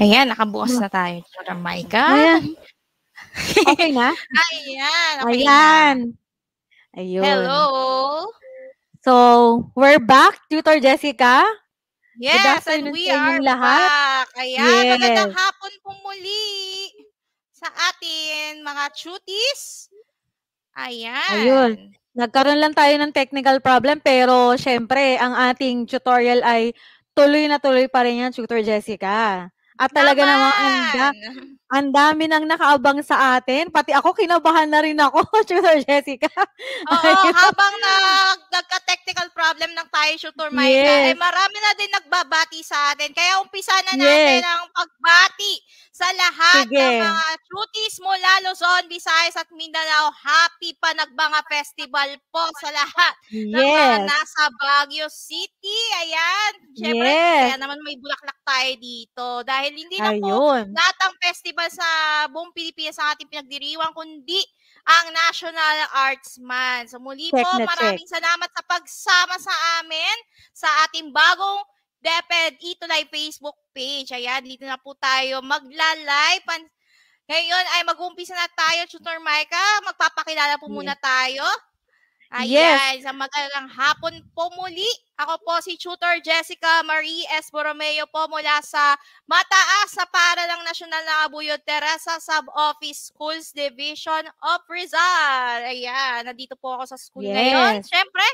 Ayan, nakabukas na tayo, Tita Maika. Ayan. Okay na? Ayan, okay Ayan. na. Ayun. Hello. So, we're back, Tutor Jessica. Yes, and we are back. Ayan, magandang hapon po muli sa atin mga cuties. Ayan. Ayun. Nagkaroon lang tayo ng technical problem pero syempre ang ating tutorial ay tuloy na tuloy pa rin yan, Tutor Jessica. At talaga namang ang dami nang nakaabang sa atin. Pati ako, kinabahan na rin ako, Tutor Jessica. Oo, habang nagka-technical problem ng tayo, Tutor Maika, marami na din nagbabati sa atin. Kaya umpisa na natin ang pagbati sa lahat ng mga cuties mula Luzon, Visayas at Mindanao. Happy Panagbanga Festival po sa lahat ng mga nasa Baguio City. Ayan. Siyempre, kaya naman may bulaklak tayo dito. Dahil hindi lang po lahat ng festival sa buong Pilipinas ang ating pinagdiriwang, kundi ang National Arts Month. So muli po, maraming salamat sa pagsama sa amin sa ating bagong DepEd Ito Live Facebook page. Ayan, dito na po tayo magla-live. Ngayon ay mag-uumpisa na tayo, Tutor Maika. Magpapakilala po muna tayo. Ayan, sa magandang hapon po muli. Ako po si Tutor Jessica Marie S. Borromeo po mula sa Mataas na Paaralang Nasyonal ng Abuyod Teresa Sub-Office Schools Division of Rizal. Ayan, nandito po ako sa school ngayon. Siyempre,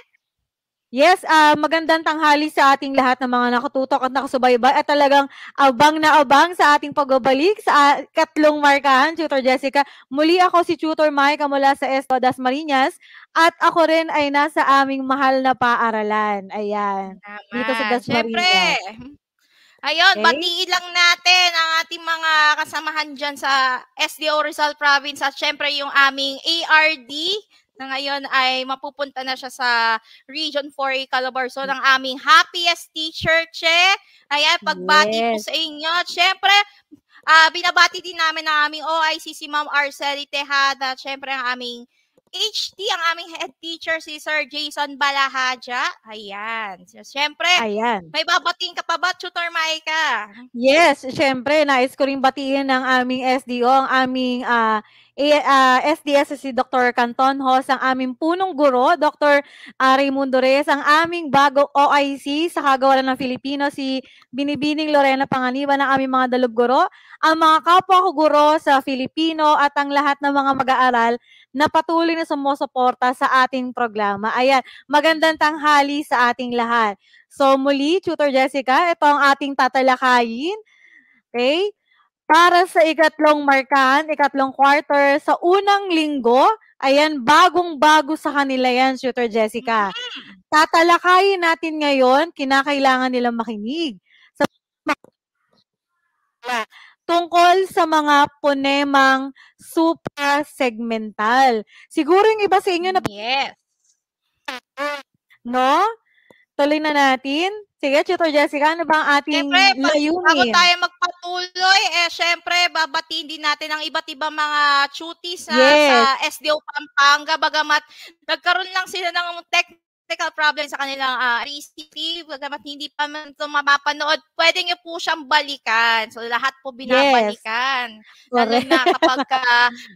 magandang tanghali sa ating lahat ng mga nakatutok at nakasubaybay at talagang abang na abang sa ating pagbabalik sa katlong markahan, Tutor Jessica. Muli ako si Tutor Maika mula sa Esto Dasmariñas at ako rin ay nasa aming mahal na paaralan. Ayan, dito sa Dasmariñas. Siyempre, ayun, batiin lang natin ang ating mga kasamahan dyan sa SDO Rizal Province at syempre yung aming ARD na ngayon ay mapupunta na siya sa Region 4A Calabarzon, ang aming happiest teacher, Che. Ayan, pagbati po sa inyo. Syempre, binabati din namin ang aming OIC, si Ma'am Arceli Tejada. Syempre, ang aming HT, ang aming head teacher, si Sir Jason Balahaja. Ayan. Siyempre, may babatiin ka pa ba, Tutor Maika? Yes, syempre, nais ko rin batiin ng aming SDO, ang aming SDS si Dr. Canton Hos, ang aming punong guro, Dr. Raimundo Reyes, ang aming bago OIC sa Kagawaran ng Filipino, si Binibining Lorena Panganiban, ang aming mga dalub guro, ang mga kapwa ko guro sa Filipino at ang lahat ng mga mag-aaral na patuloy na sumusuporta sa ating programa. Ayan, magandang tanghali sa ating lahat. So muli, Tutor Jessica, ito ang ating tatalakayin. Okay? Para sa ikatlong markahan, ikatlong quarter, sa unang linggo, ayan, bagong-bago sa kanila yan, Tutor Jessica. Tatalakayin natin ngayon, kinakailangan nilang makinig. Tungkol sa mga ponemang suprasegmental. Siguro yung iba sa inyo na... No? Tuloy na natin. Sige, Tutor Jessica, ano ba ang ating layunin? Bago tayo magpatuloy, syempre, babatiin din natin ang iba't ibang mga cuties sa SDO Pampanga, bagamat nagkaroon lang sila ng technical problem sa kanilang recipe, bagamat hindi pa man ito mapapanood, pwede nyo po siyang balikan. So, lahat po binabalikan. Lalo na kapag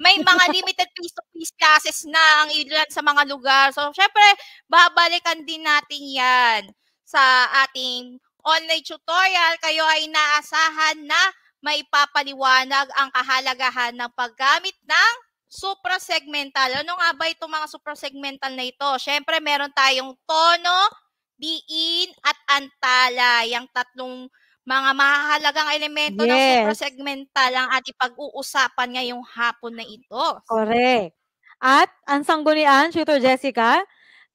may mga limited face-to-face classes na ang ilan sa mga lugar. So, syempre, babalikan din natin yan sa ating online tutorial. Kayo ay inaasahan na may papaliwanag ang kahalagahan ng paggamit ng suprasegmental. Ano nga ba itong mga suprasegmental na ito? Siyempre, meron tayong tono, diin, at antala. Yung tatlong mga mahalagang elemento ng suprasegmental ang ating pag-uusapan ngayong hapon na ito. Correct. At ang sanggunian, Tutor Jessica,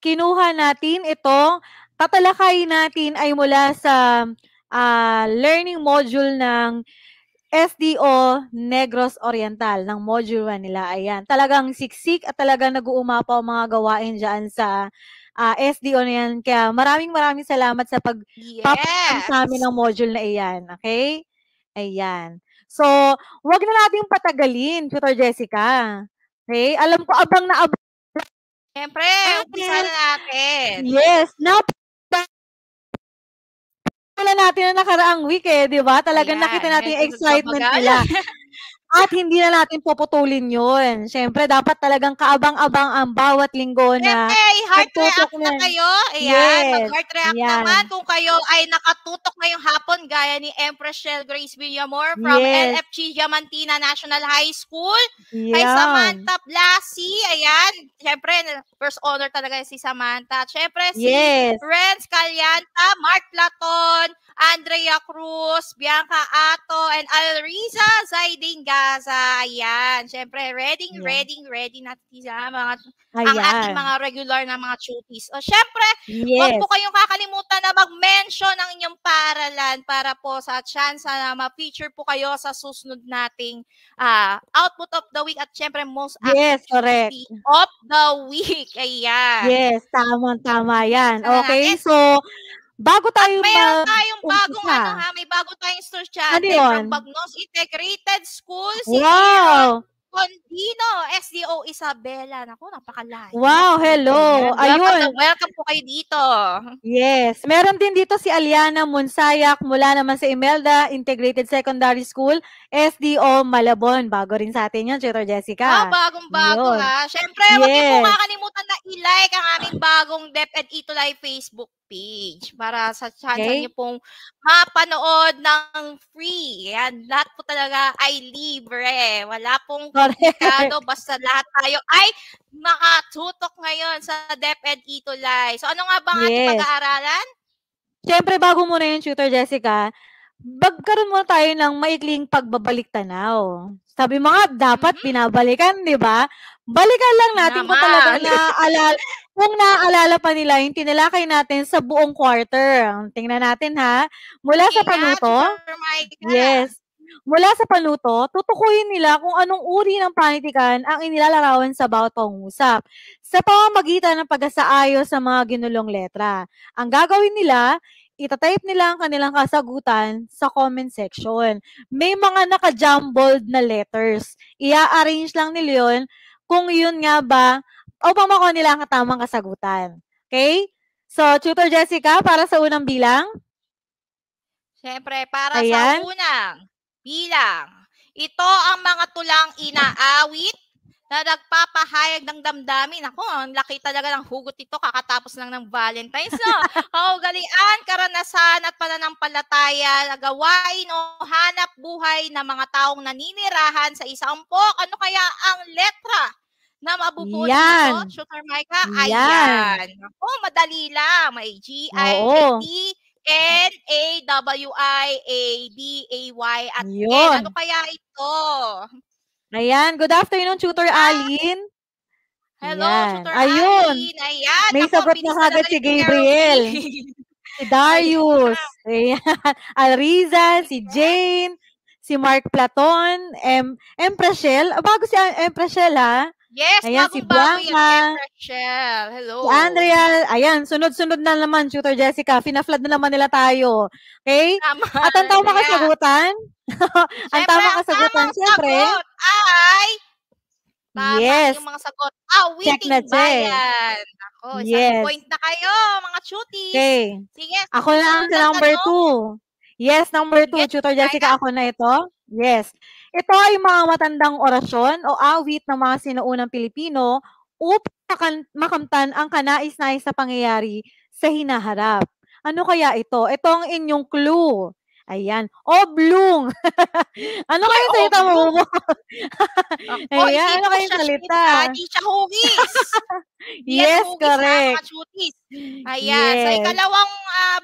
kinuha natin itong tatalakayin natin ay mula sa learning module ng SDO Negros Oriental ng module 1 nila. Ayan, talagang siksik at talagang nag-uumapaw mga gawain dyan sa SDO na yan. Kaya maraming salamat sa pagpapakita sa amin ng module na iyan. Okay? Ayan. So, wag na nating patagalin, Tutor Jessica. Okay? Alam ko abang na abang. Siyempre, umpisa na natin. Yes. Now, Wala natin na nakaraang week, eh, 'di ba? Talagang nakita Ayan, natin yung medyo excitement nagbabagal. nila. At hindi na natin puputulin 'yun. Siyempre dapat talagang kaabang-abang ang bawat linggo na Siyempre, heart nagtutok react na na kayo. Ayan, yes, mag-heart react naman ayan. kung kayo ay nakatutok ngayong hapon gaya ni Empress Shell Grace Villamor from Yes, LFG Diamantina National High School. Kay 'yan. Samantha Blasi, ayan. Siyempre, first honor talaga si Samantha. Siyempre, si Yes, Renz Calyanta, Mark Platon, Andrea Cruz, Bianca Ato, and Alriza Zaiding Gaza. Ayan. Siyempre, yeah. ready na sila mga ang ating Ayan. mga regular na mga chutis. O syempre, wag po Yes, kayong kakalimutan na mag-mention ng inyong paaralan para po sa chance na ma-feature po kayo sa susunod nating output of the week at syempre most active yes, correct. cutie of the week. Ayan. Yes, tamang-tama 'yan. Isa na Okey, natin. so bago At tayo mayroon tayong bagong mag-umpisa, may bago tayong ano estudyante from 'yun? Bagnos Integrated School, si Aaron Wow! Condino, SDO Isabela. Naku, napakalayo. Wow, hello! Ayan, welcome na Ayun, welcome po kayo dito. yes. Meron din dito si Aliana Monsayak mula naman sa Imelda Integrated Secondary School, SDO Malabon. Bago rin sa atin 'yun, Tutor Wow, Jessica. bagong-bago 'Yun, ha. Siyempre, wag niyo po yes. kakalimutan na i-like ang aming bagong DepEd Ito Live Facebook page para sa chance niyo Okay? pong mapanood ng free. Yan, lahat po talaga ay libre. Wala pong komplikado, Correct. basta lahat tayo ay makatutok ngayon sa DepEd Ito Live. So, ano nga ba ang ating Yes. pag-aaralan? Siyempre bago muna 'yun, Tutor Jessica, magkaroon muna tayo ng maikling pagbabalik-tanaw. Sabi mo nga dapat Mhm. binabalikan, 'di ba? Balikan lang natin kung talagang Naman. kung naaalala pa nila yung tinalakay natin sa buong quarter. Tingnan natin ha, mula sa Sige nga, panuto Tutor Micah. yes, mula sa panuto tutukuyin nila kung anong uri ng panitikan ang inilalarawan sa bawat pangungusap, sa pamamagitan ng pag-asaayos sa mga ginulong letra. Ang gagawin nila, ita-type nila ang kanilang kasagutan sa comment section. May mga naka-jumbled na letters. Ia-arrange lang nila yun kung yun nga ba upang makuha nila ang tamang kasagutan. Okay? So, Tutor Jessica, para sa unang bilang. Siyempre, para sa Ayan. unang bilang, ito ang mga tulang inaawit na nagpapahayag ng damdamin. Ako, ang laki talaga ng hugot ito kakatapos lang ng Valentine's. No? Kaugalian, karanasan at pananampalataya, gawain o hanap buhay ng mga taong naninirahan sa isang ampok. Ano kaya ang letra na mabubuo dito, Yan. Shooter Micah? Yan. Ayan. Ako, madali lang. May Oo. G-I-T, N-A-W-I-A-B-A-Y at N. Yun. Ano kaya ito? Ayan. Good afternoon, Tutor Alin. Hello, Yan. Tutor Ayun. Alin. Ayan. May Ako, sagot na bilis kagad talaga si ni Kuya Gabriel. Ruby. Si Darius. Ayan. Ayan. Alriza, si Jane, si Mark Platon, Emprashel. Bago si Emprashel, ha? Yes, Ayan, si bagong-bago yan, Bianca. Empress Shell. Hello. Si Andrea. Ayan, sunod-sunod na naman, Tutor Jessica. Fina-flood na naman nila tayo. Okay? Tama. At ang tamang Kaya, kasagutan, ang syempre, tamang ang kasagutan, tamang syempre, sagot ay tama yes, yung mga sagot. check na Awiting check. bayan. Ako, isang Yes. point na kayo, mga chutis. Okay. Sige, Ako na ang susunod na number tanong. 2. Yes, number 2. Sige, Tutor Micah. Jessica, ako na ito. Yes. Ito ay mga matandang orasyon o awit ng mga sinuunang Pilipino upang makamtan ang kanais-nais na pangyayari sa hinaharap. Ano kaya ito? Ito ang inyong clue. Ayan. Oblong. Ano Ay, kayong salita oblong. mo? Ako, Ayan. hindi Ano po kayong siya salita? di siya hugis. Di yan Yes, hugis ha, mga correct. chutis. Ayan, sa Yes. ikalawang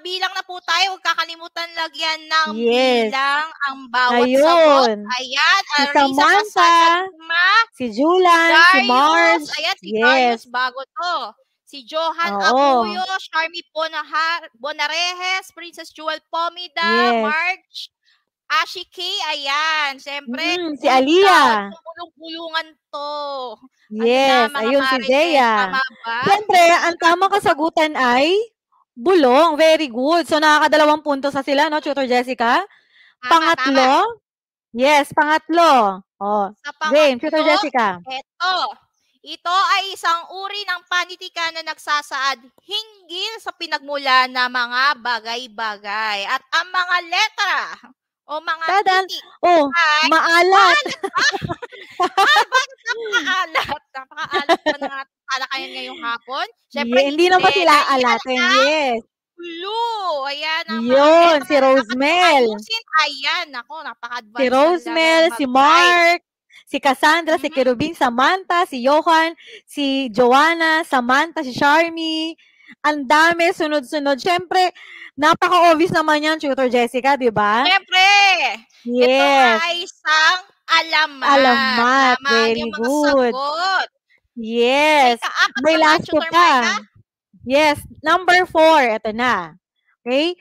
bilang na po tayo, huwag kakalimutan lagyan ng Yes. bilang ang bawat sagot. Ayun. Ayan, Si Arisa Samantha, Casadma, si Julan, si Darius, Marge. ayan, si Yes. Darius bago to. Si Johan Oo. Abuyo, Charmy Bonarejes, Princess Jewel Pomida, Yes. Marge, Ashi K, ayan. Siyempre, Si Aliyah. bulong-bulungan to. Yes, Ano na, mga ayun si marites, Zea. tama ba? Siyempre, ang tamang kasagutan ay bulong. Very good. So, nakakadalawang puntos na sila, no, Tutor Jessica? Tama. Pangatlo. Yes, pangatlo. Oh, Sa game, Tutor pangatlo, Jessica. eto. Ito ay isang uri ng panitikan na nagsasaad hinggil sa pinagmula na mga bagay-bagay at ang mga letra o mga Tadan! titik Oh, ay maalat. maalat ba? Bakit napakaalat? Napakaalat ba ng ating talakayan ngayong hapon? Siyempre Hindi naman hindi, sila dahil yan aalatin, ang yes. clue. Ayan ang mga Yun, letra si na dapat mong Rosemel. ayusin. Ayan, naku, Si napaka-advance talagang Rosemel, si mag-type. Mark, si Cassandra, si Mhm. Kerubin, Samantha, si Johan, si Joanna, Samantha, si Charmy. Ang dami, sunod-sunod. Siyempre, napaka-obvious naman yan, Tutor Jessica, di ba? Siyempre, ito nga Yes. ay isang alamat. Alamat. Tama Very yung mga good. sagot. Sa Yes. ika-apat May naman, last two Tutor Micah. pa. Yes. Number 4. Ito na. Okay?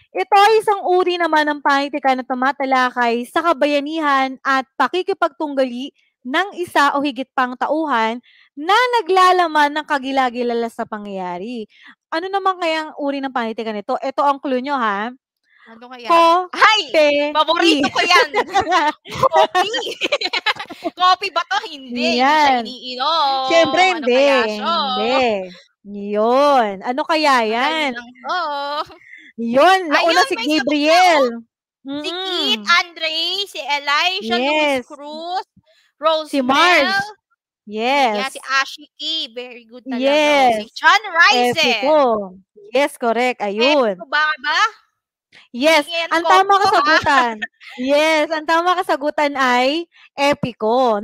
Ito ay isang uri naman ng panitikan na tumatalakay sa kabayanihan at pakikipagtunggali ng isa o higit pang tauhan na naglalaman ng kagila-gilala sa pangyayari. Ano naman kayang uri ng panitikan nito? Ito ang clue nyo, ha? Ano kaya? Ay! Ko-pe-i. Paborito ko yan! Coffee! Coffee ba to? Hindi. Hindi siya Yan. iniinom. Siyempre Ano hindi. kaya siya? Hindi. Yun. Ano kaya Madali yan? lang to. Yun. Nauna Ayun, si may sagot na, Gabriel. Si Kit, Andre, si Elijah Luis Yes. Cruz, Si Rosemel, Mars. Ayan, Yes. si Ashiki, very good talaga. Si Yes. John Ryzen. Epiko. Yes, correct. Ayun. Epiko ba? Yes. Hindi yan Ang tama Kopko, ha? kasagutan. Yes, ang tama kasagutan ay Epiko.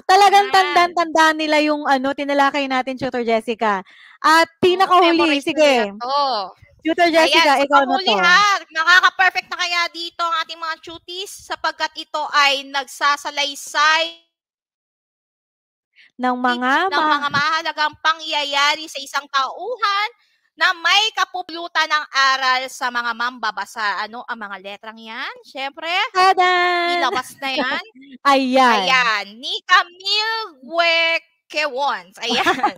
Talagang Yan. tandaan-tandaan nila yung tinalakay natin, Tutor Jessica. At Oo, pinakahuli, memorize na nila sige. to. Tutor Ayan, Jessica, sa ikaw na panghuli to. ha, nakaka-perfect na kaya dito ang ating mga cuties sapagkat ito ay nagsasalaysay Ng mga ng mga mahalagang pangyayari sa isang tauhan na may kapupulutan ng aral sa mga mambabasa. Ano ang mga letrang yan? Siyempre, Tadan! ilabas na yan. Ayan. Ayan, ni Camille Guequewons. Ayan.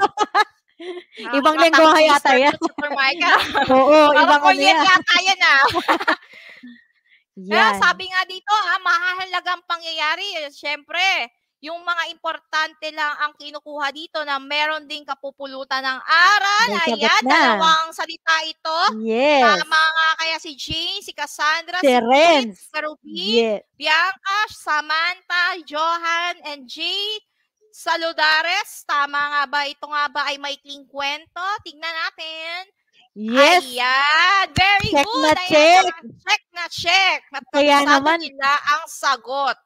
Ibang lengguwahe yata yan. Super Micah. Oo, Parang ibang ano Korean yan. yata yan ah. Kaya Yan. sabi nga dito, mahalagang pangyayari. Siyempre, yung mga importante lang ang kinukuha dito na meron ding kapupulutan ng aral. May sagot Ayan, na. dalawang salita ito. Yes. Tama nga kaya si Jane, si Cassandra, Si si Renz. Kit, Carubin, Yes. Bianca, Samantha, Johan, and Jay Saludares. Tama nga ba? Ito nga ba ay maikling kwento? Tignan natin. Yes. Ayan, very Check good. na Ayan, check. check na check. Kaya Natabisado naman, nila ang sagot.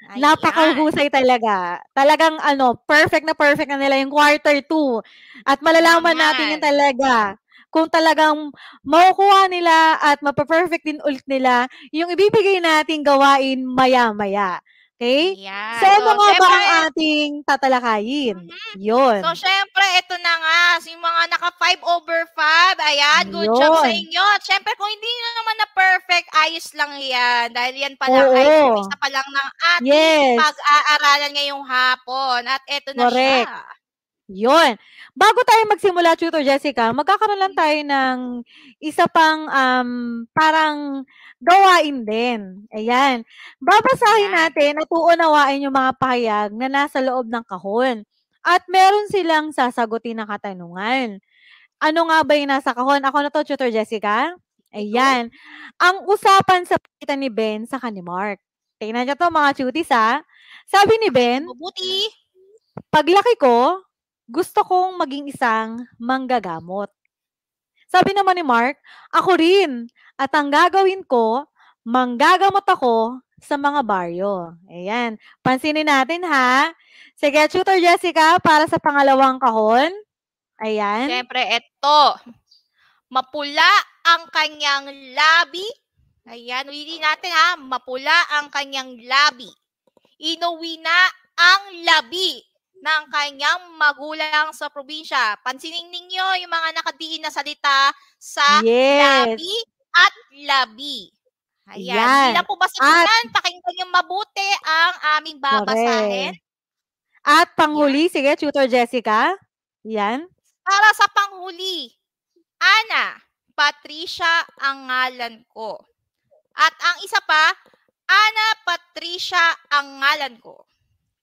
Ayan. napakahusay talaga. Talagang perfect na nila yung quarter 2. At malalaman natin yun talaga. Kung talagang makukuha nila at mapaperfect din ulit nila yung ibibigay nating gawain maya-maya. Okay? Ayan. So, ano nga ba syempre, ang ating tatalakayin? Yun. So, syempre, ito na nga. Yung mga naka 5/5. Ayan, good job sa Yun. inyo. Syempre, kung hindi naman na perfect, ayos lang yan. Dahil yan pa lang ay Oo. isa pa lang ng ating Yes. pag-aaralan ngayong hapon. At ito na Correct. siya. Yun. Bago tayo magsimula, Tutor Jessica, magkakaroon lang tayo ng isa pang parang gawain din. Ayan. Babasahin Ayan. natin at uunawain yung mga pahayag na nasa loob ng kahon. At meron silang sasagutin na katanungan. Ano nga ba yung nasa kahon? Ako na to, Tutor Jessica. Ayan. Ang usapan sa pagitan ni Ben sa ni Mark. Tingnan nyo to mga cuties ha. Sabi ni Ben, Mabuti. paglaki ko, gusto kong maging isang manggagamot. Sabi naman ni Mark, ako rin. At ang gagawin ko, manggagamot ako sa mga baryo. Ayan. Pansinin natin ha. Sige, Tutor Jessica, para sa pangalawang kahon. Ayan. Siyempre, ito. Mapula ang kanyang labi. Ayan, ulitin natin ha. Mapula ang kanyang labi. Inuwi na ang labi ng kanyang magulang sa probinsya. Pansinin ninyo yung mga nakadiin na salita sa labi at labi. Ayan. Hindi lang po ba sagutan? Pakinggan nyo mabuti ang aming babasahin. At panghuli, sige, Tutor Jessica. Yan. Para sa panghuli, Ana, Patricia ang ngalan ko. At ang isa pa, Ana Patricia ang ngalan ko.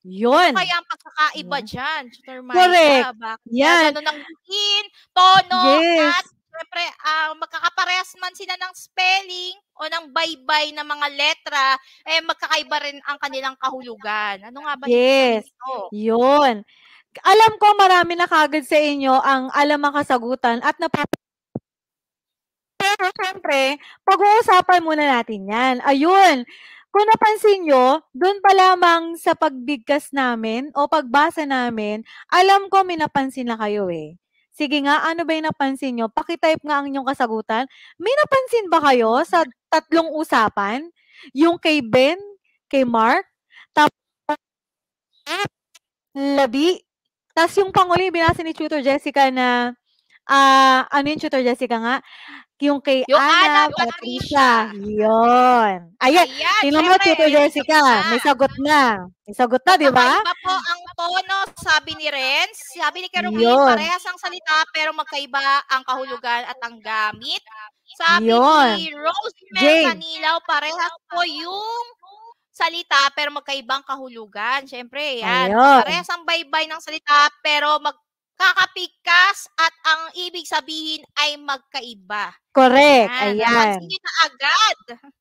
Yun. Ano kaya ang pagkakaiba diyan, Tutor Correct. Maika? Bakit kaya Yan. gano'n ang diin, tono, Yes. at siyempre, magkakaparehas man sila ng spelling o ng baybay na mga letra, eh, magkakaiba rin ang kanilang kahulugan. Ano nga ba ibig sabihin Yes. nito? Yun. Alam ko marami na kaagad sa inyo ang alam ang kasagutan at pero siyempre, pag-uusapan muna natin yan. Ayun. Kung napansin nyo, doon pa lamang sa pagbigkas namin o pagbasa namin, alam ko may napansin na kayo eh. Sige nga, ano ba yung napansin nyo? Pakitype nga ang inyong kasagutan. May napansin ba kayo sa tatlong usapan? Yung kay Ben, kay Mark, tapos Labi, tapos yung panguli, binasa ni Tutor Jessica na, ano yung Tutor Jessica nga? Yung kay Yung Ana, Ana, Patricia. Yun. Ayan, Ayan, tingnan mo, siyempre, Tutor yung Jessica, may sagot na. May sagot na, di ba? magkakaiba po ang tono, sabi ni Renz. Sabi ni Kerubin, Yun. parehas ang salita pero magkaiba ang kahulugan at ang gamit. Sabi Yun. ni Rosemel Jane. Canilaw, parehas po yung salita pero magkaibang kahulugan. Siyempre, yan. Ayun. Parehas ang baybay ng salita pero magkakapigkas at ang ibig sabihin ay magkaiba. Correct. Ayan. Ayan. Napansin niyo na agad.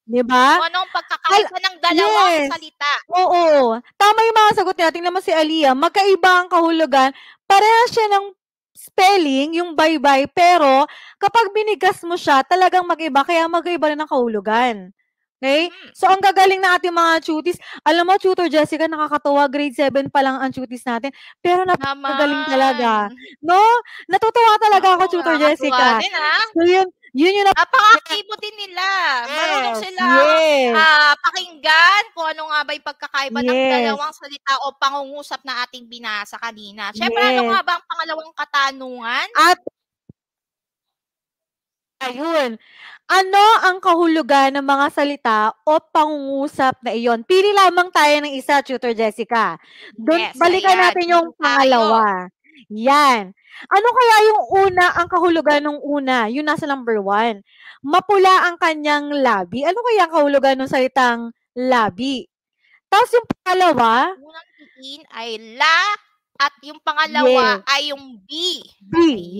Di ba? Kung anong pagkakaiba ng dalawang Yes. salita. Oo. Tama yung mga sagot niya. Tingnan mo si Aliyah. Magkaiba ang kahulugan. Parehas siya ng spelling, yung baybay, pero kapag binigas mo siya, talagang mag-iba. Kaya mag-iba rin ang kahulugan. Okay? So, ang gagaling na ating mga tuties. Alam mo, Tutor Jessica, nakakatuwa. Grade 7 pa lang ang tuties natin. Pero napakagaling talaga. No? Natutuwa talaga ako, Tutor Jessica. Din, so, yun yung napaka-active din nila. Marunong sila pakinggan kung ano nga ba yung pagkakaiba ng dalawang salita o pangungusap na ating binasa kanina. Siyempre, ano nga ba ang pangalawang katanungan? At ayun. Ano ang kahulugan ng mga salita o pangungusap na iyon? Pili lamang tayo ng isa, Tutor Jessica. Doon, balikan natin yung pangalawa. Yan. Ano kaya yung una, ang kahulugan ng una? Yung nasa number 1. Mapula ang kanyang labi. Ano kaya ang kahulugan ng salitang labi? Tapos yung pangalawa, unang tiin ay la, at yung pangalawa ay yung B.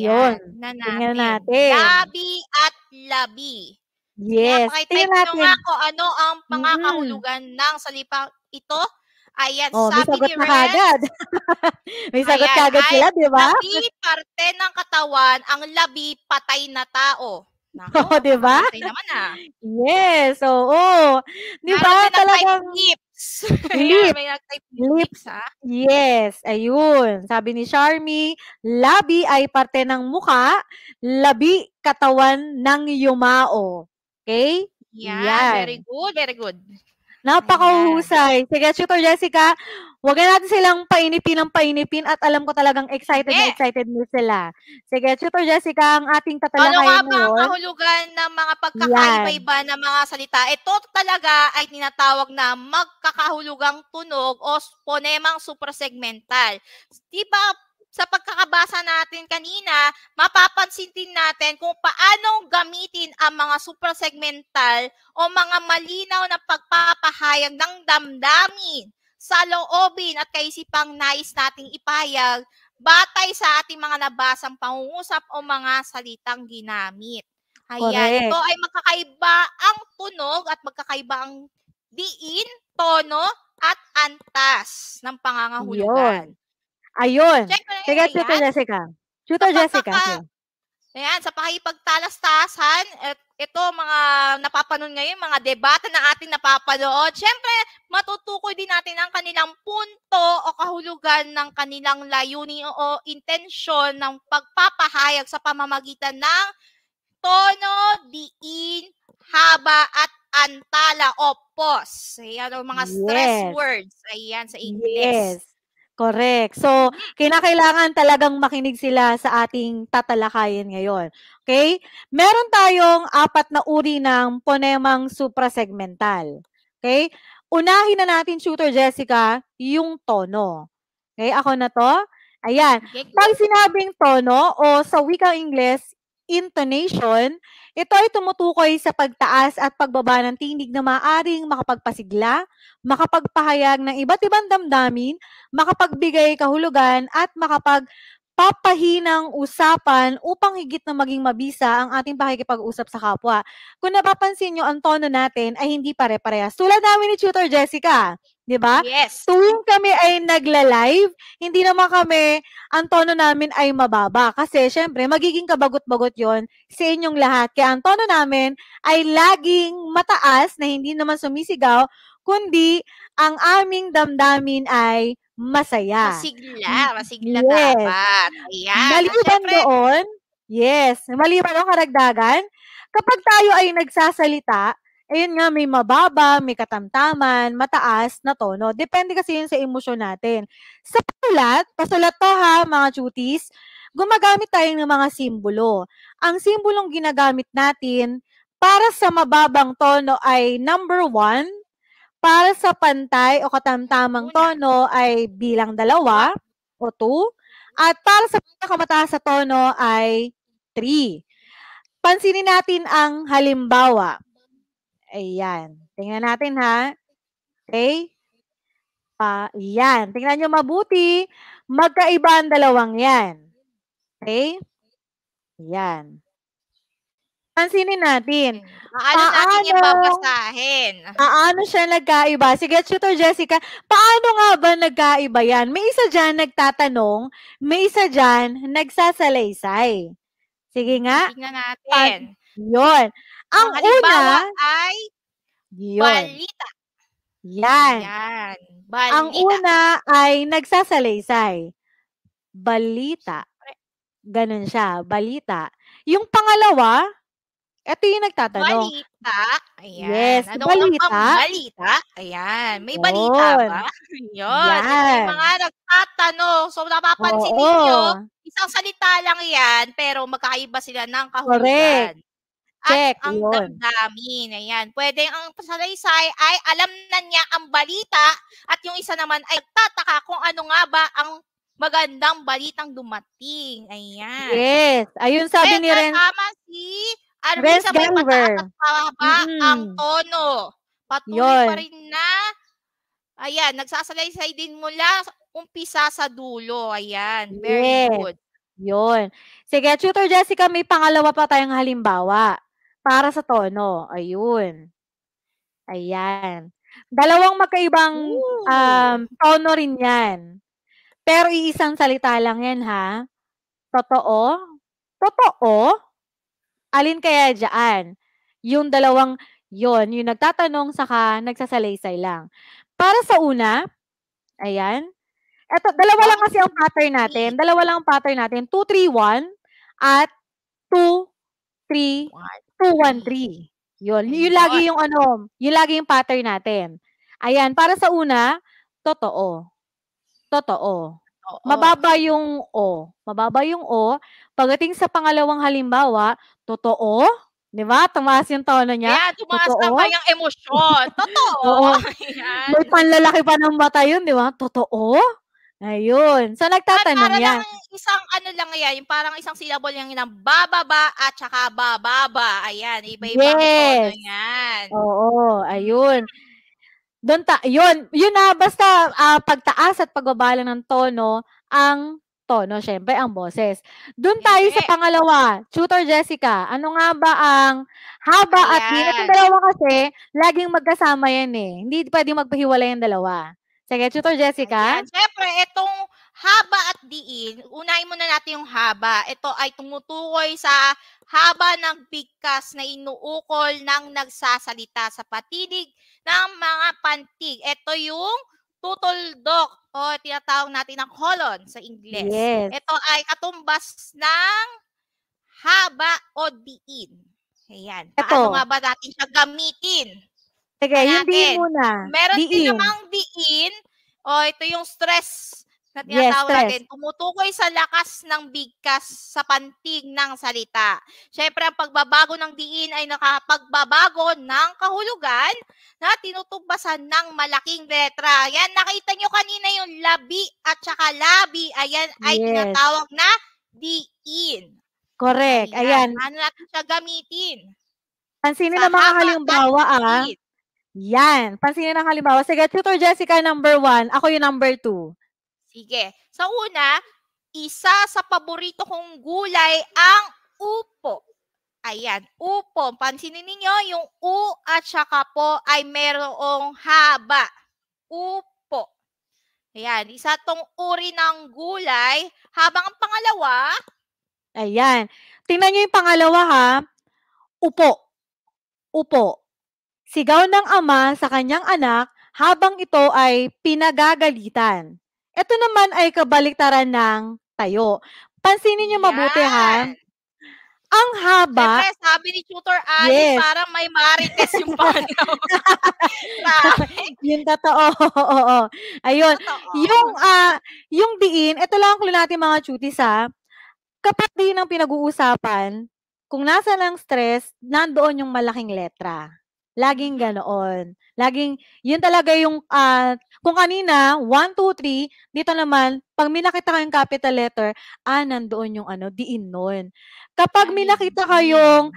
Yun. Tingnan natin. Labi at labi. Yes. Tingnan natin. Nga ko ano ang mga kahulugan ng salipang ito. Ayan, sabi ni Renz. May sagot kagad sila, di ba? Labi, parte ng katawan, ang labi, patay na tao. Oo, di ba? Patay naman Yes, oo. Di ba talagang lips. Lips. May nag-type lips, ha? Yes, ayun. Sabi ni Charmy, labi ay parte ng mukha, labi katawan ng yumao. Okay? Yan. Very good, very good. Napakahusay. Sige, Tutor Jessica, huwag natin silang painipin at alam ko talagang excited na excited mo sila. Sige, Tutor Jessica, ang ating tatalakayin ngayon. Ano nga ba ang kahulugan ng mga pagkakaiba-iba ng mga salita? Ito talaga ay tinatawag na magkakahulugang tunog o ponemang suprasegmental. Diba, sa pagkakabasa natin kanina, mapapansin din natin kung paano gamitin ang mga suprasegmental o mga malinaw na pagpapahayag ng damdamin sa loobin at kaisipang nais nating ipahayag batay sa ating mga nabasang pangungusap o mga salitang ginamit. Ayan, ito ay magkakaiba ang tunog at magkakaiba ang diin, tono, at antas ng pangangahulugan. Ayun. Sige, Tutor Jessica. Tutor Jessica. Ayan, sa pakipagtalastasan, ito mga napapanood ngayon, mga debate na ating napapanood. Siyempre, matutukoy din natin ang kanilang punto o kahulugan ng kanilang layunin o intensyon ng pagpapahayag sa pamamagitan ng tono, diin, haba, at antala o pause. Ayan, mga stress words. Ayan, sa English. Yes. Correct. So, kinakailangan talagang makinig sila sa ating tatalakayin ngayon. Okay? Meron tayong 4 na uri ng ponemang suprasegmental. Okay? Unahin na natin, Tutor Jessica, yung tono. Okay? Ako na to. Ayan. Pag sinabing tono o sa wikang Ingles, intonation, ito ay tumutukoy sa pagtaas at pagbaba ng tinig na maaaring makapagpasigla, makapagpahayag ng iba't ibang damdamin, makapagbigay kahulugan at makapagpapahinang usapan upang higit na maging mabisa ang ating pakikipag-usap sa kapwa. Kung napapansin nyo, ang tono natin ay hindi pare-parehas. Tulad namin ni Tutor Jessica, di ba? Yes. Tuwing kami ay nagla-live, hindi naman kami, ang tono namin ay mababa. Kasi syempre, magiging kabagot-bagot yon sa inyong lahat. Kaya ang tono namin ay laging mataas na hindi naman sumisigaw, kundi ang aming damdamin ay masaya. Masigla dapat. Ayan. Maliban doon, maliban doon, karagdagan, kapag tayo ay nagsasalita, ayun nga, may mababa, may katamtaman, mataas na tono. Depende kasi yun sa emosyon natin. Sa pasulat to ha, mga chutis, gumagamit tayo ng mga simbolo. Ang simbolong ginagamit natin para sa mababang tono ay number 1, para sa pantay o katamtamang tono ay bilang 2 o 2, at para sa pinakamataas sa tono ay 3. Pansinin natin ang halimbawa. Ayan. Tingnan natin ha. Okay? Yan. Tingnan nyo mabuti. Magkaiba ang dalawang yan. Okay? Yan. Pansinin natin. Paano natin yung babasahin? Paano siya nagkaiba? Sige, Tutor Jessica, paano nga ba nagkaiba yan? May isa dyan nagtatanong, may isa dyan nagsasalaysay. Sige nga. Tingnan natin. Yun. Ang halimbawa una ay balita. Yan. Balita. Ang una ay nagsasalaysay. Balita. Ganun siya. Balita. Yung pangalawa, ito yung nagtatanong. Balita. Ayan. Yes, ano balita. Ang balita? Ayan. May balita ba? Yun. May mga nagtatanong. So, napapansin ninyo, isang salita lang yan, pero magkaiba sila ng kahulugan. Correct. At ang damdamin. Ayan. Pwede ang salaysay ay alam na niya ang balita at yung isa naman ay nagtataka kung ano nga ba ang magandang balitang dumating. Ayan. Yes. Ayun sabi ni Ren. Tama si Renz Galver. Ang tono. Patuloy pa rin na, ayan, nagsasalaysay din mula umpisa sa dulo. Ayan. Very good. Yun. Sige, Tutor Jessica, may pangalawa pa tayong halimbawa para sa tono. Ayun. Ayan. Dalawang magkaibang tono rin yan. Pero iisang salita lang yan, ha? Totoo? Totoo? Alin kaya dyan? Yung dalawang, yung nagtatanong saka nagsasalaysay lang. Para sa una, ayan. Eto, dalawa lang kasi ang pattern natin. 2, 3, 1 at 2, 3, 2, 1, 3. Yun. Yun lagi yung yun lagi yung pattern natin. Ayan, para sa una, totoo. Totoo. Mababa yung O. Mababa yung O. Pagdating sa pangalawang halimbawa, totoo. Di ba? Tumaas yung tono niya. Kaya tumaas na kanyang emosyon. Totoo. May panlalaki pa ng mata yun, di ba? Totoo. Ayun. So, nagtatanong yan. Parang isang lang yan. Yung parang isang syllable yung bababa at saka bababa. Ayan. Iba-iba ang tono yan. Oo. Ayun. Doon yun na, basta pagtaas at pagbaba lang ng tono, ang tono, syempre, ang boses. Doon tayo sa pangalawa, Tutor Jessica, ano nga ba ang haba at diin? Itong dalawa kasi, laging magkasama yan eh. Hindi pwedeng magpahiwalay yung dalawa. Sige, Tutor Jessica. Syempre, itong haba at diin, unahin muna natin yung haba. Ito ay tumutukoy sa haba ng bigkas na inuukol ng nagsasalita sa patinig ng mga pantig. Ito yung tutuldok o tinatawag natin ng colon sa Ingles. Yes. Ito ay katumbas ng haba o diin. Ayan. Paano nga ba natin siya gamitin? Sige, yung diin muna. Meron din namang diin. O ito yung stress na tinatawag natin. Tumutukoy sa lakas ng bigkas sa pantig ng salita. Siyempre, ang pagbabago ng diin ay nakapagbabago ng kahulugan na tinutugbasan ng malaking letra. Yan, nakita nyo kanina yung labi at saka labi. Ayan ay tinatawag na diin. Correct. Ayan. Paano natin siya gamitin? Pansinin ang mga halimbawa, Yan. Pansinin ang halimbawa. Sige, Tutor Jessica, number 1. Ako yung number 2. Sige. Sa una, isa sa paborito kong gulay ang upo. Ayan, upo. Pansinin ninyo, yung u at saka po ay merong haba. Upo. Ayan, isa tong uri ng gulay. Habang ang pangalawa, ayan. Tingnan nyo yung pangalawa, ha? Upo. Upo. Sigaw ng ama sa kanyang anak habang ito ay pinagagalitan. Ito naman ay kabaliktaran ng tayo. Pansinin nyo mabuti, ha? Ang haba. Siyempre, sabi ni Tutor Alice, parang may marites yung pangalawa. Yung totoo. Oo. Ayun. Yung diin, ito lang ang clue natin mga chutis, ha? Kapag diin ang pinag-uusapan, kung nasa ng stress, nandoon yung malaking letra. Laging ganoon. Laging, yun talaga yung, kung kanina, 1, 2, 3, dito naman, pag may nakita kayong capital letter, nandoon yung diin nun. Kapag may nakita kayong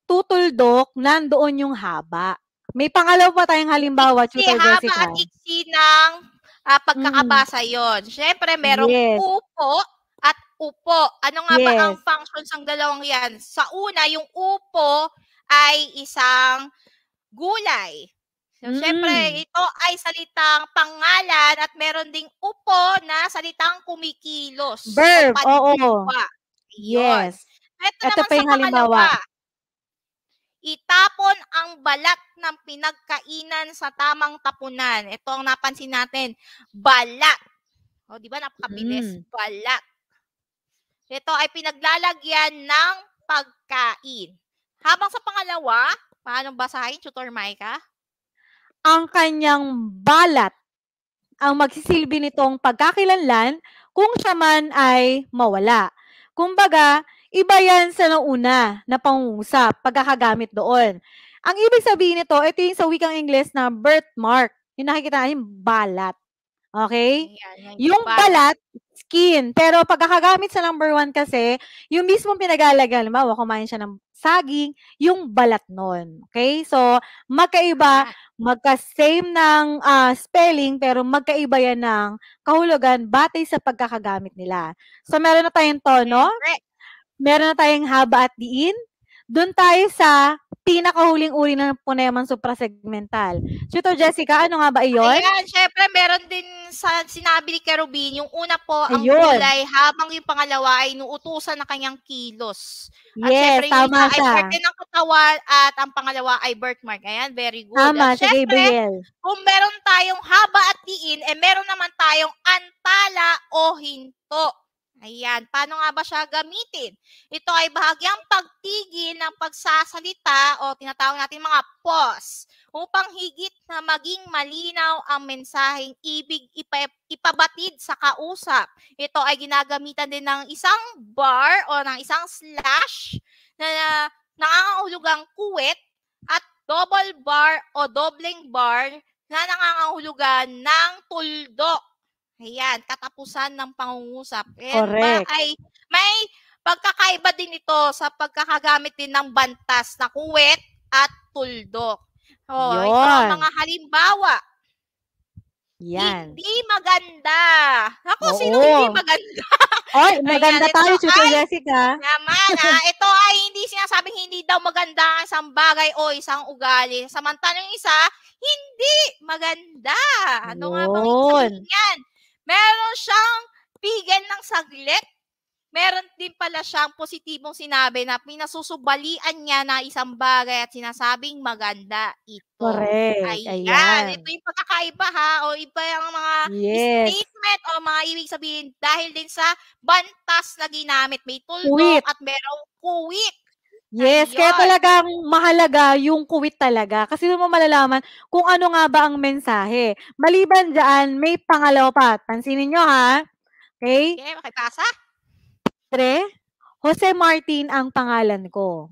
tutuldok, nandoon yung haba. May pangalawa pa tayong halimbawa, Tutor Jessica. Haba at iksi ng pagkakabasa yon. Siyempre, merong upo at upo. Ano nga ba ang functions ng dalawang yan? Sa una, yung upo ay isang gulay. So, siyempre, ito ay salitang pangalan at meron ding upo na salitang kumikilos. Verb, oo. Yes. Ito naman sa pangalawa. Itapon ang balat ng pinagkainan sa tamang tapunan. Ito ang napansin natin. Balat. O, di ba? Napakabilis. Balat. Ito ay pinaglalagyan ng pagkain. Habang sa pangalawa, paano basahin, Tutor Micah? Ang kanyang balat ang magsisilbi nitong pagkakilanlan kung siya man ay mawala. Kumbaga, iba yan sa nauna na pangungusap, pagkakagamit doon. Ang ibig sabihin nito, ito yung sa wikang Ingles na birthmark. Yung nakikita natin, balat. Okay? Yung balat, skin. Pero pagkakagamit sa number 1 kasi, yung mismong pinagalagyan, halimbawa, kumain siya ng saging, yung balat nun. Okay? So, magkaiba, magka-same ng spelling, pero magkaiba yan ng kahulugan batay sa pagkakagamit nila. So, meron na tayong tono, meron na tayong haba at diin. Doon tayo sa pinakahuling uri ng ponemang suprasegmental. Tutor Jessica, ano nga ba iyon? Ayan, syempre meron din sa sinabi ni Kerubin, yung una po ang gulay, habang yung pangalawa ay inuutusan na kanyang kilos. At syempre yung isa ay parte ng katawan at ang pangalawa ay birthmark. Ayan, very good. Tama, at syempre, kung meron tayong haba at diin, meron naman tayong antala o hinto. Ayan, paano nga ba siya gamitin? Ito ay bahagyang pagtigil ng pagsasalita o tinatawag natin mga pause upang higit na maging malinaw ang mensaheng ibig ipabatid sa kausap. Ito ay ginagamitan din ng isang bar o ng isang slash na nangangahulugang kuwit at double bar o dobleng bar na nangangahulugan ng tuldok. Ayan, katapusan ng pangungusap. Correct. Ay may pagkakaiba din ito sa pagkakagamit din ng bantas na kuwet at tuldok. Ito ang mga halimbawa. Yan. Hindi maganda. Ako, sino hindi maganda? Oy, maganda tayo, Tutor Jessica. Naman, ito ay hindi sinasabing hindi daw maganda ang isang bagay o isang ugali. Samantalang isa, hindi maganda. Ano nga bang sabihin yan? Meron siyang pigil ng saglit. Meron din pala siyang positibong sinabi na pinasusubalian niya na isang bagay at sinasabing maganda ito. Correct. Ayan. Ito yung pagkakaiba o iba yung mga statement o mga ibig sabihin dahil din sa bantas na ginamit. May tuldok at merong kuwit. Yes, kaya talagang mahalaga yung kuwit talaga. Kasi doon mo malalaman kung ano nga ba ang mensahe. Maliban dyan, may pangalawa pa. Pansinin nyo ha. Okay? Okay, makipasa. Jose Martin ang pangalan ko.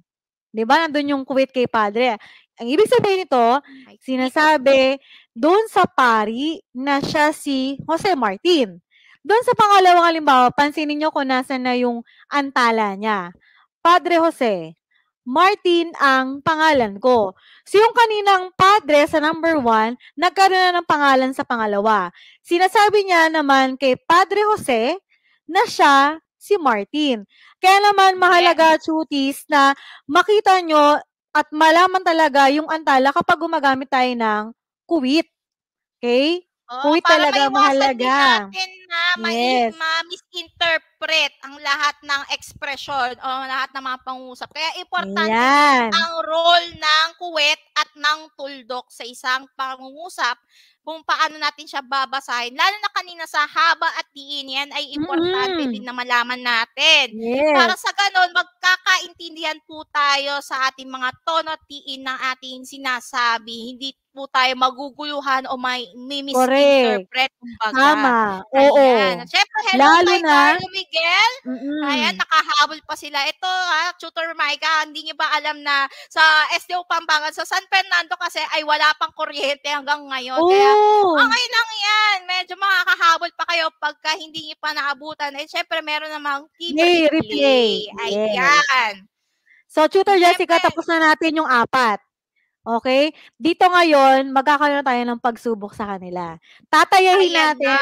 Diba? Nandun yung kuwit kay Padre. Ang ibig sabihin nito, sinasabi doon sa pari na siya si Jose Martin. Doon sa pangalawang halimbawa, pansinin nyo kung nasa na yung antala niya. Padre Jose. Martin ang pangalan ko. So, yung kaninang padre sa number 1, nagkaroon na ng pangalan sa pangalawa. Sinasabi niya naman kay Padre Jose na siya si Martin. Kaya naman mahalaga, chutis, na makita nyo at malaman talaga yung antala kapag gumagamit tayo ng kuwit. Okay? Kuwit para talaga maiwasan din mahalaga. natin na Yes. ma-misinterpret ang lahat ng ekspresyon o lahat ng mga pangungusap. Kaya importante Ayan. ang role ng kuwit at ng tuldok sa isang pangungusap kung paano natin siya babasahin. Lalo na kanina sa haba at diin, yan ay importante din na malaman natin. Yes. Para sa ganon, magkakaintindihan po tayo sa ating mga tono at diin ng ating sinasabi. Hindi po tayo maguguluhan o may misinterpret. Tama. Oo. Siyempre, hello Lalo kay na, Carlo Miguel. Ayan, nakahabol pa sila. Ito, Tutor Micah, hindi niyo ba alam na sa SDO Pambangan, sa San Fernando kasi ay wala pang kuryente hanggang ngayon. Kaya, okay lang yan. Medyo makakahabol pa kayo pagka hindi niyo pa naabutan. Eh, syempre, meron namang TV replay. Ayan. So, Tutor Jessica, tapos na natin yung 4. Okay? Dito ngayon, magkakaroon tayo ng pagsubok sa kanila. Tatayahin natin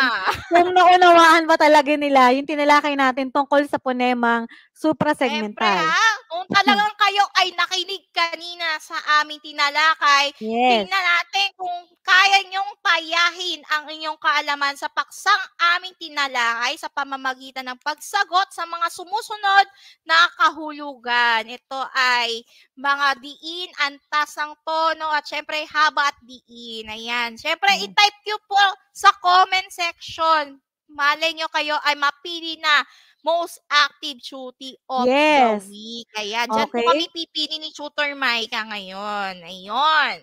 kung naunawaan ba talaga nila yung tinalakay natin tungkol sa ponemang suprasegmental. Siyempre, kung talagang kayo ay nakinig kanina sa aming tinalakay, tingnan natin kung kaya nyong payahin ang inyong kaalaman sa paksang aming tinalakay sa pamamagitan ng pagsagot sa mga sumusunod na kahulugan. Ito ay mga diin, antas ng tono, at syempre haba at diin. Ayan. Syempre, i-type nyo po sa comment section. Malay nyo kayo ay mapili na most active cutie of the week. Ayan. Diyan po kami pipili ni Tutor Micah ngayon. Ayun.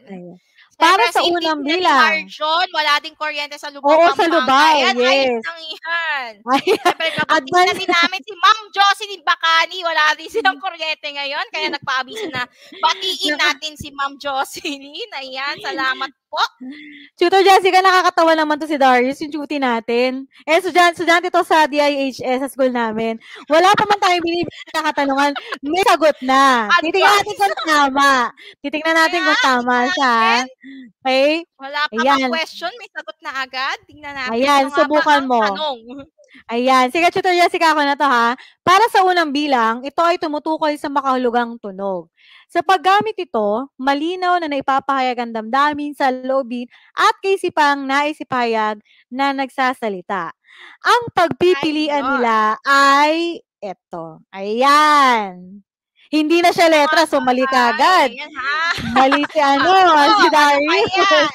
Para sa unang bilang. Marjon, wala din kuryente sa Lubao. Oo, sa Lubao. Ayan, yes. ayos lang yan. Siyempre, nabatis na din namin si Ma'am Jocelyn Bacani. Wala din silang kuryente ngayon. Kaya nagpa-abiso na batiin natin si Ma'am Jocelyn. Ayan, salamat po. Tutor Jessica, nakakatawa naman to si Darius, yung duty natin. Eh, estudyante to sa DIHS sa school namin. Wala pa man tayo binibigyan na katanungan, may sagot na. Titingnan natin kung tama. Titingnan natin kung tama siya. Okay? Wala pa bang question, may sagot na agad. Tingnan natin. Ayan, subukan mo. Ayan. Sige, Tutor Jessica, ako na to ha. Para sa unang bilang, ito ay tumutukoy sa makahulugang tunog. Sa paggamit ito, malinaw na naipapahayag ang damdamin sa loobin at kaisipang naisipahayag na nagsasalita. Ang pagpipilian nila ay ito. Ayan. Hindi na siya letra, so mali ka agad. Mali si si Darius.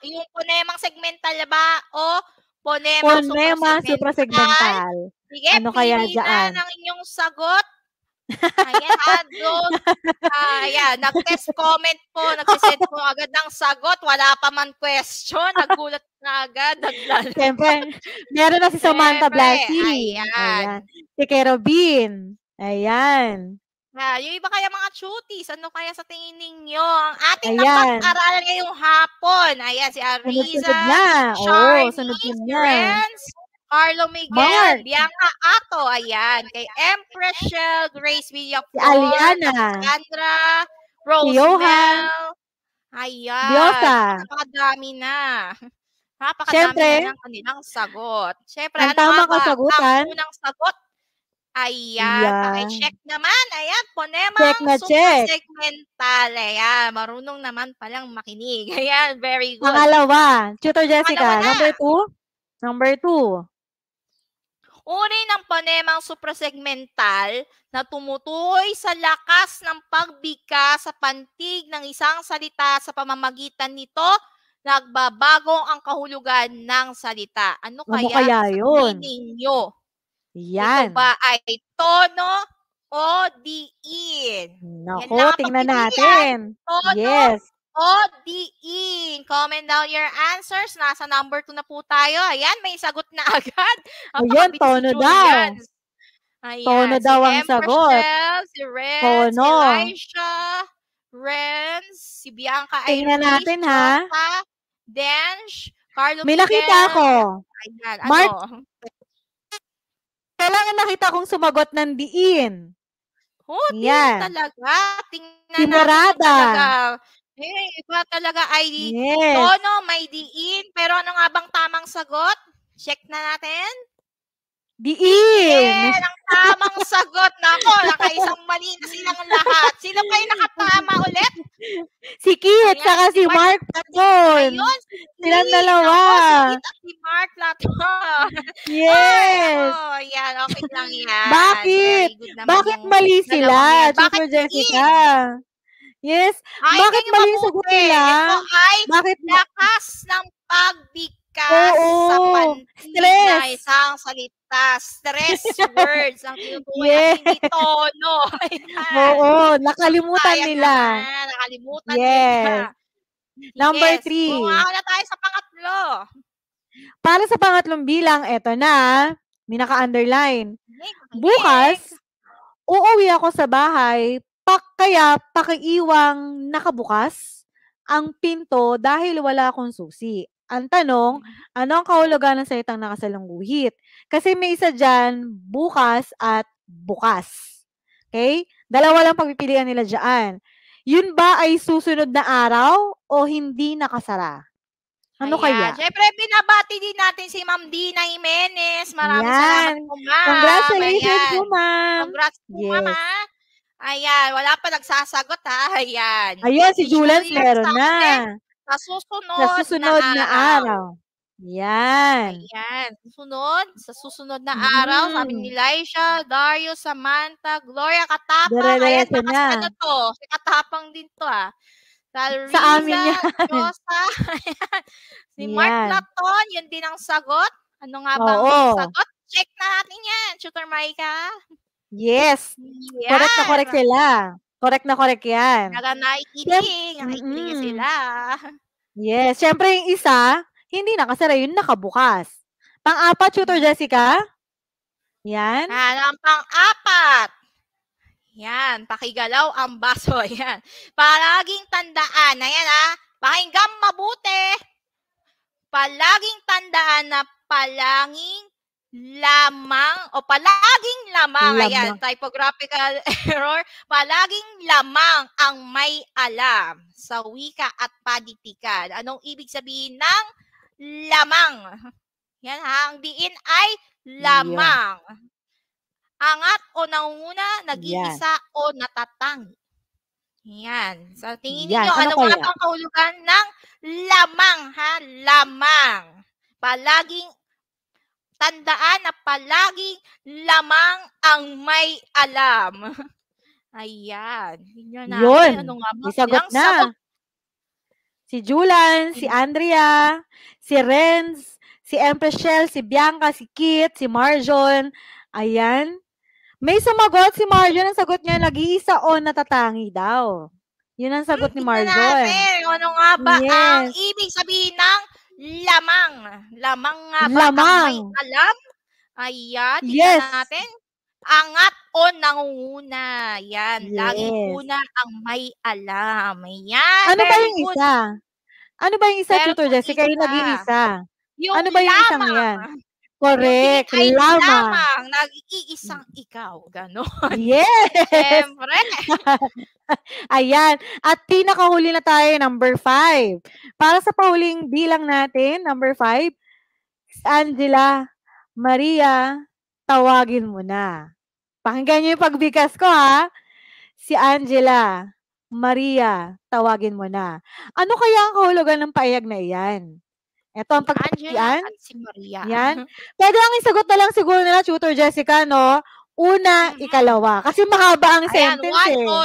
Yung ponemang segmental ba o ponemang suprasegmental? Sige, ano kaya dyan? Ng inyong sagot. Ayan, nag-test comment po, nag-send po agad ng sagot, wala pa man question, nagulat na agad, Siyempre, meron na si Samantha Blasi. Ayan. Si Kerobin. Ayan. Yung iba kaya mga cuties, ano kaya sa tingin ninyo? Ang ating napag-aralan ngayong hapon. Ayan, si Ariza, Charlie, Renz, Carlo Miguel, Bianca Ato, ayan, kay Empress Shell, Grace Villaflor, Aliana, Sandra, Rosemel, ayan, napakadami na. Napakadami na ng kanilang sagot. Siyempre, ang tamang kasagutan, ang unang sagot, ayan, paki-check naman, ayan, ponemang suprasegmental, ayan, marunong naman palang makinig, ayan, very good. Pangalawa, Tutor Jessica, number 2. Uri ng ponemang suprasegmental na tumutukoy sa lakas ng pagbigka sa pantig ng isang salita sa pamamagitan nito, nagbabago ang kahulugan ng salita. Ano kaya yun? Ninyo? Yan. Ito ba ay tono o diin? Naku, tingnan natin. Tono o diin. Comment down your answers. Nasa number 2 na po tayo. Ayan, may sagot na agad. Ayan, tono daw. Ayan, tono daw ang sagot. Si Renz, si Elisha, Renz, si Bianca Iris, tingnan natin ha. Dench, Carlo may Miguel. Nakita ako. Ayan, Mark, kailangan nakita kong sumagot ng diin. Oh, di Yan. talaga. Si Tingnan natin kung talaga. Morada. Iba talaga ay Yes. tono, may diin. Pero ano nga bang tamang sagot? Check na natin. Diin. Ang tamang sagot. Nako, nakaisang mali na silang lahat. Sino pa yung nakatama ulit? Si Kit, saka si Mark Platon. Ayun, si Kit. Silang dalawa. Si Kit at si Mark Platon. Yes. Yan. Okay lang yan. Bakit? Very good naman Bakit yung mali sila, Bakit Jessica? Yes. Ay, Bakit mali yung sagot nila? Ito ay Bakit lakas ng pagbigkas sa pantig na isang salita. Stress words ang tinutukoy at hindi tono. Oo, nakalimutan nila. Nakalimutan nila. Number 3. Bumawa na tayo sa pangatlo. Para sa pangatlong bilang, eto na. May naka-underline. Bukas, uuwi ako sa bahay, kaya pakiiwang nakabukas ang pinto dahil wala akong susi. Ang tanong, ano ang kahulugan ng salitang nakasalungguhit? Kasi may isa dyan, bukas at bukas. Okay? Dalawa lang pagpipilian nila dyan. Yun ba ay susunod na araw o hindi nakasara? Ano kaya? Siyempre, binabati din natin si Ma'am Dina Jimenez. Maraming salamat po, Ma'am. Congratulations po, Ma'am. Congrats po, Ma'am. Ayan, wala pa nagsasagot, ha? Ayan. Ayun, si Julian meron na. Sa susunod na araw. Yan. Ayan. Sa susunod na araw, sabi ni Laisha, Dario, Samantha, Gloria, Katapang. Ayan, ano to? Si Katapang din to, ha? Sa amin yan. Rosa. Si Mark Platon, yun din ang sagot. Ano nga ba ang sagot? Check na natin yan, Tutor Maika. Yes. Correct na correct sila. Correct na correct yan. Nakikinig sila. Yes. Siyempre yung isa, hindi nakasara, yun nakabukas. Pang-apat, Tutor Jessica? Yan. Ang pang-apat. Yan, pakigalaw ang baso. Yan. Palaging tandaan. Ayan pakinggan mabuti. Palaging tandaan na palaging lamang. Ayan, typographical error. Palaging lamang ang may alam sa wika at paditikan. Anong ibig sabihin ng lamang? Yan ang diin ay lamang. Angat o nangunguna, nag-iisa o natatangi. Yan. So, tingin niyo, ano nga ang kahulugan ng lamang, Lamang. Palaging tandaan na palaging lamang ang may alam. Ayan. Yun. Isagot na. Si Julan, si Andrea, si Renz, si Empress Shell, si Bianca, si Kit, si Marjon. Ayan. May sumagot si Marjon, ang sagot niya, nag-iisa o natatangi daw. Yun ang sagot ni Marjon. Ano nga ba ang ibig sabihin ng lamang? Lamang nga ba ang may alam? Ayan, tingnan natin. Angat o nangunguna. Yan, laging una ang may alam. Ayan. Ano ba yung isa? Ano ba yung isa, Tutor Jessica? Yung nag-iisa. Ano ba yung isang yan? Correct. Lamang. Nag-iisang ikaw. Ganon. Yes. Siyempre. Ayan. At pinakahuli na tayo, number 5. Para sa pahuling bilang natin, number 5, Angela, Maria, tawagin mo na. Pakinggan niyo yung pagbigkas ko, ha? Si Angela, Maria, tawagin mo na. Ano kaya ang kahulugan ng paiyag na iyan? Ito ang pagpapilian. Si Maria. Yan. Pwede ang isagot na lang siguro nila, Tutor Jessica, no? Una, ikalawa. Kasi mahaba ang sentence. 1 o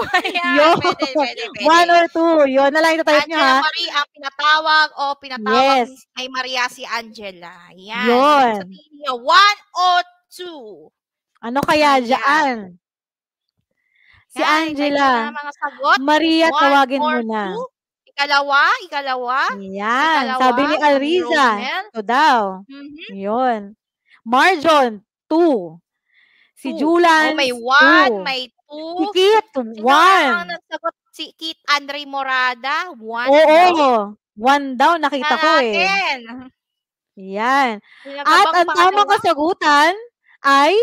2. Ayan, pwede. 1 or 2. Yun, na lang ito type nyo, ha? Angela Maria ang pinatawag o pinatawag ay Maria si Angela. Yan. Yun. Sa tingin niyo, 1 o 2. Ano kaya dyan? Si Angela. Maria, tawagin mo na. Ikalawa. Yan. Sabi ni Alriza. Ito daw. Yun. Marjon, 2. Si Julan, may 1, may 2. Si Kit, 1. Ang nagsagot si Kit Andre Morada, 1. Oo. 1 daw, nakita ko eh. Yan. At ang tamang kasagutan ay,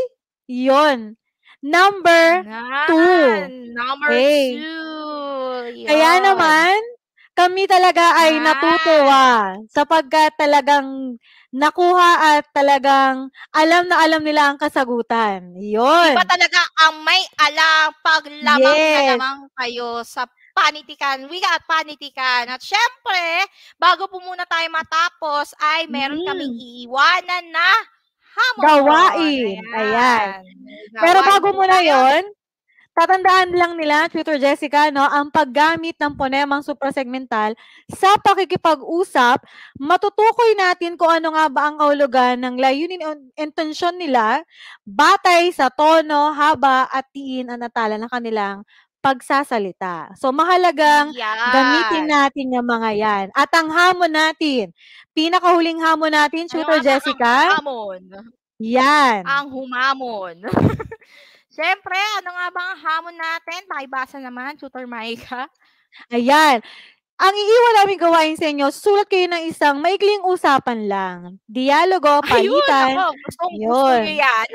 yun. number 2. Number Okay. 2. Kaya Yun. naman, kami talaga ay natutuwa sapagkat talagang nakuha at talagang alam na alam nila ang kasagutan. Iba Yun. talaga ang may alam pag lamang na Yes. lamang kayo sa panitikan, wika at panitikan. At syempre, bago po muna tayo matapos, ay meron kaming iiwanan na hamon. Gawain. Ayan. Pero Gawain bago po muna tayo. yon, tatandaan lang nila, Tutor Jessica, no, ang paggamit ng ponemang suprasegmental sa pakikipag-usap, matutukoy natin kung ano nga ba ang kahulugan ng layunin o intensyon nila batay sa tono, haba at tiin at natala ng kanilang pagsasalita. So, mahalagang gamitin Yan. natin yung mga yan. At ang hamon natin, pinakahuling hamon natin, Ano Tutor nga ba ang Jessica, hamon? yan. Ang humamon. Siyempre, ano nga ba ang hamon natin? Pakibasa naman, Tutor Maika. Ayan. Ang iiwan naming gawain sa inyo, sulat kayo ng isang maikling usapan lang. Dialogo, palitan. Ayun, ako, gustong-gusto nyo yan.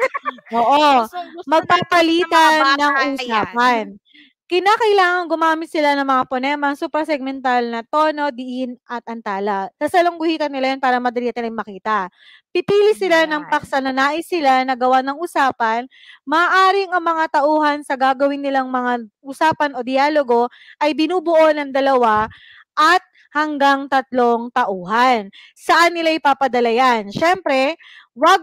Oo. Gustong-gusto Magpapalitan ng yan. usapan. Kinakailangan gumamit sila ng mga ponemang suprasegmental na tono, diin, at antala. Sasalungguhitan nila yun para madali nilang makita. Pipili sila ng paksa na nais sila na gawa ng usapan. Maaaring ang mga tauhan sa gagawin nilang mga usapan o dialogo ay binubuo ng 2 at hanggang 3 tauhan. Saan nila ipapadala yan? Siyempre, huwag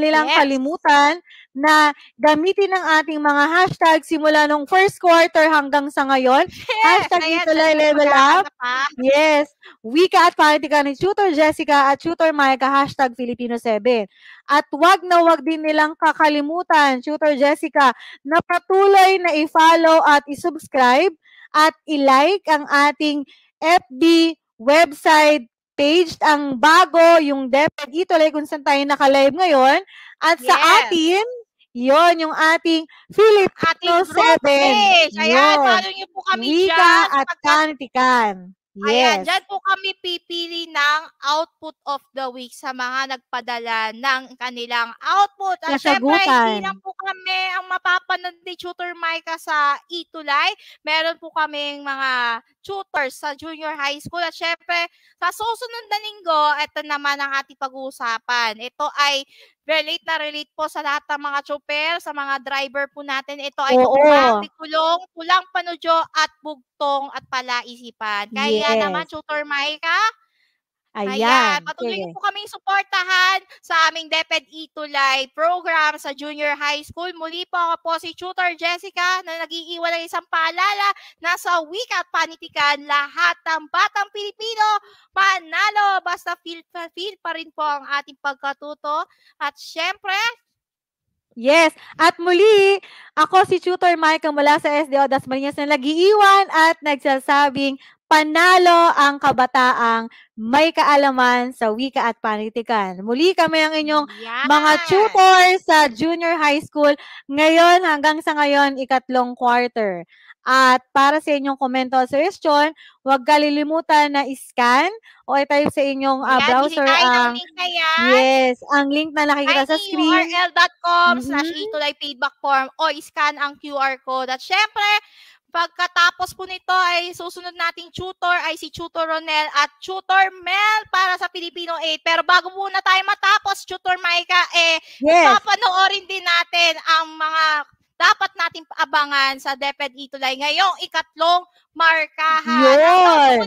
nilang kalimutan na gamitin ang ating mga hashtag simula nung first quarter hanggang sa ngayon. Hashtag Itulay Level Up. Yes. Wika at Panitikan ni Tutor Jessica at Tutor Micah, hashtag Filipino 7. At wag na wag din nilang kakalimutan, Tutor Jessica, na patuloy na i-follow at i-subscribe at i-like ang ating FB website page, ang bago, yung DepEd Itulay kung saan tayo naka-live ngayon. At sa atin, yon yung ating Filipino 7. Ayan, follow niyo po kami Wika dyan. at Panitikan. Ayan, Yes. dyan po kami pipili ng output of the week sa mga nagpadala ng kanilang output. At syempre, hindi lang po kami ang mapapanood ni Tutor Micah sa Itulay. Meron po kaming mga tutors sa junior high school. At syempre, sa susunod na linggo, ito naman ang ating pag-uusapan. Ito ay relate po sa lahat ng mga chopper, sa mga driver po natin. Ito ay tungkol kulong, pulang panudyo at bugtong at palaisipan. Kaya naman, Tutor Micah, ayan, patuloy niyo po kaming suportahan sa aming DepEd Itulay program sa junior high school. Muli po ako po si Tutor Jessica na nag-iiwan ng isang paalala na sa wika at panitikan, lahat ng batang Pilipino manalo. Basta feel pa rin po ang ating pagkatuto. At syempre, yes. At muli, ako si Tutor Micah mula sa SDO Dasmariñas na nag-iiwan at nagsasabing panalo ang kabataang may kaalaman sa wika at panitikan. Muli kami ang inyong mga tutor sa junior high school ngayon hanggang sa ngayon, 3 quarter. At para sa inyong komento at suggestion, huwag kalilimutan na i-scan o i-type sa inyong browser ang ang link na nakikita sa screen. tinyurl.com/itulayfeedback form o i-scan ang QR code. At syempre, pagkatapos po nito ay susunod nating tutor ay si Tutor Ronel at Tutor Mel para sa Filipino 8. Pero bago muna tayo matapos, Tutor Micah, papanoorin din natin ang mga dapat natin abangan sa DepEd Itulay ngayong 3 markahan. Yun!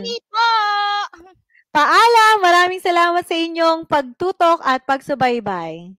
Paalam! Maraming salamat sa inyong pagtutok at pagsubaybay.